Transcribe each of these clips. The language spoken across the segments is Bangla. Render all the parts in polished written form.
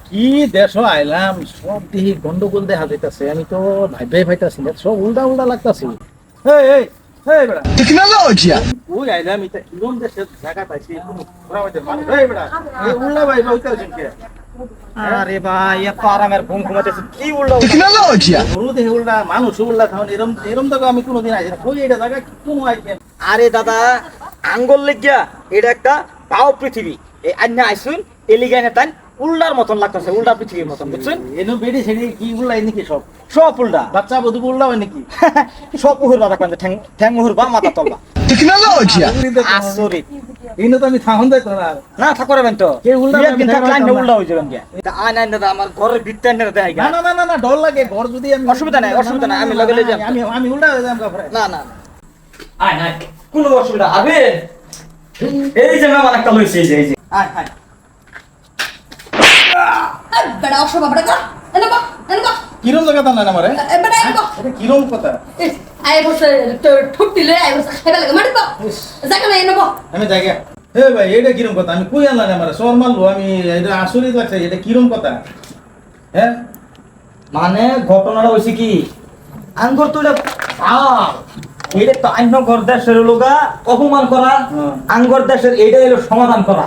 কি দেশ আইলাম সব দিকে গন্ডগোল দেখা যাইতাছে। আমি তো ভাইবে ভাইতাছি না, সব উল্টা উল্টা লাগতাছে। এই এই এই বেড়া Tecnologia! ওই আইলাম এটা কোন দেশের জায়গা পাইছি কোন ঘোরা হইতে মানে এই বেড়া এই উল্টা ভাই হইতাছে কে? আরে ভাই এত আরামের ঘুম ঘুমাতেছে কি উল্টা Tecnologia! গরু দেহে উল্টা মানুষ উল্টা খাওয়ান এরম এরম তো আমি কোনোদিন আইছি না। কই এটা জায়গা কোন আইটেম? আরে দাদা আঙ্গুল লেগিয়া এটা একটা পাও পৃথিবী এই আন্না আইসুন এলিগানে তান উল্টার মতন লাগতেছে উল্টা পৃথিবীর মতন বুঝছেন এনো বেডি সেডি কি উল্টা নাকি সব? সব উল্টা বাচ্চা বধু উল্টা হয় নাকি? সব উহুর বাদা কান্দে ঠ্যাং ঠ্যাং উহুর বা মাথা তলবা Tecnologia! আচরিত এনো তো আমি থাকুন যাইতো না। না থাকো রাবেন তো কে উল্টা বিয়াত আমি কিন্তু থাকতে আন্না পারতাম না। উল্টা হয়ে যাবেন গিয়া এটা আইন আইন দাদা আমার ঘরের ভিতরে আন্না দেয় না না না না না ডর লাগে ঘর যদি আমি অসুবিধা নাই, অসুবিধা নাই, আমি লগে লই যাম। আমি আমি উল্টা হয়ে যাম কাপড়ে। না না আয় আয় কোনো অসুবিধা আবে এই যে মেহমান একটা লইছে এই যে আয় আয় बड़ा औषध बड़ा का एनो बा কিরম জায়গা দান না আমারে? बड़ा एनो बा এটা কিরম কথা? आए बस तो ठुट्टी ले आए बस खाइबा लगे मारी बा जाका ना एनो बा আমি জায়গা হে ভাই এটা কিরম কথা? আমি কই আনলাম আমারে সর মারলো আমি এটা আচরিত লাগছে। এটা কিরম কথা? হ্যাঁ মানে ঘটনাটা হইছে কি আঙ্গর তো এটা এটা তো অন্য ঘর দেশের লোকা অপমান করা আঙ্গর দেশের এইটা হলো সমাধান করা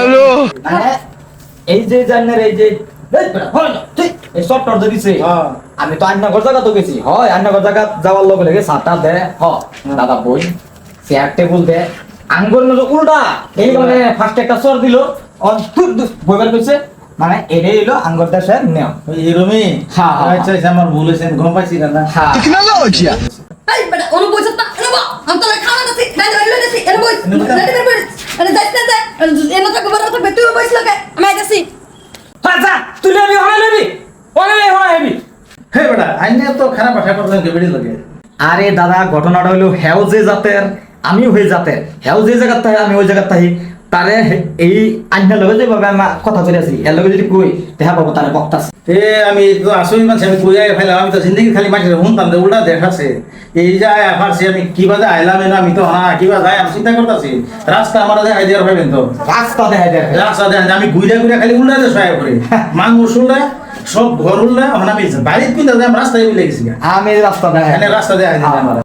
Hello! মানে এই যে জান্নার এই যে এই বেটা, হয় না, তুই এই সফটওয়্যার যে দিছে হ্যাঁ। আমি তো আন্না ঘর জায়গা তো গেছি হয় আন্না ঘর জায়গা যাওয়ার লগে লগে সাটা দে দাদা বই চেয়ার টেবিল দে আঙ্গুর মতো উল্টা এই মানে ফার্স্ট একটা সর দিল অন তুই বইবার কইছে মানে এটাই হলো আঙ্গুর দেশের নিয়ম ওই এরমই হ্যাঁ, হ্যাঁ, আচ্ছা আচ্ছা আমার ভুল হয়েছে আমি ঘুম পাইছি না। হ্যাঁ Tecnologia! आई बड़ा ओनो बोल सकता एनो बा हम तो खाना दसी मैं ले दसी एनो बोल ले मेरे बोल अरे जाते जाते एनो तक बड़ा तक बेटू बोल लगे मैं दसी হ্যাঁ যা তুই লেবি হয় লেবি হয় হেবি হে বেটা আইনে তো খারাপ ভাষা করলেন কে বেড়ি লাগে। আরে দাদা ঘটনাটা হলো হেও যে জাতের আমিও হয়ে জাতের হেও যে জায়গার তাই আমি ওই জায়গার তাই তারে এই আন্না লগে যেভাবে আমি কথা বলে আছি এর লগে যদি কই দেখা পাবো তারে বক্তাছে এ আমি তো আসলে মানুষ আমি কই আই ফেলাম আমি তো জিন্দগি খালি মাঝে শুনতাম যে উল্টা দেখাছে এই যে আফারছি আমি কিবা যে আইলাম এনো আমি তো হ্যাঁ কিবা যাই আমি চিন্তা করতেছি রাস্তা আমার দেখাই দেওয়ার ভাবেন তো রাস্তা দেখা যায় রাস্তা দেন আমি ঘুরে ঘুরে খালি উল্টা দেশ হয় করে মানুষ উল্টা সব ঘর উল্টা এখন আমি বাড়িতে কিন্তু আমি রাস্তায় মিলে গেছি আমি রাস্তা দেখা এখানে রাস্তা দেখাই দিলাম আমার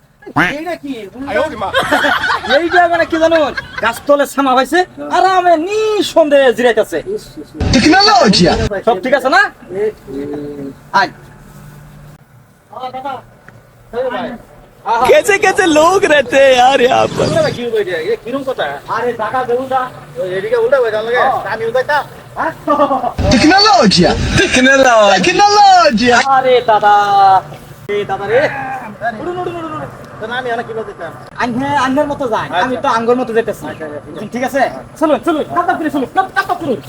এইটা মানে কি জানো গাছতলে ছামা হয়েছে আরামে নিঃসন্দেহে জিরাইতেছে Tecnologia! সব ঠিক আছে না আয় कैसे कैसे लोग रहते हैं यार यहाँ पर কিরম কথা? আরে টাকা দেবো না এদিকে উল্টা হয়ে যান লাগে আমি উল্টাইতা Tecnologia! Tecnologia! আরে দাদা রে উড়ুন উড়ুন উড়ুন উড়ুন। আমি অনেক কিলো দিতাম। আঙ্গের মতো যায় আমি তো আঙ্গুর মতো যেতেছি ঠিক আছে চলুন চলুন কাপ কাপ করে চলুন কাপ কাপ করুন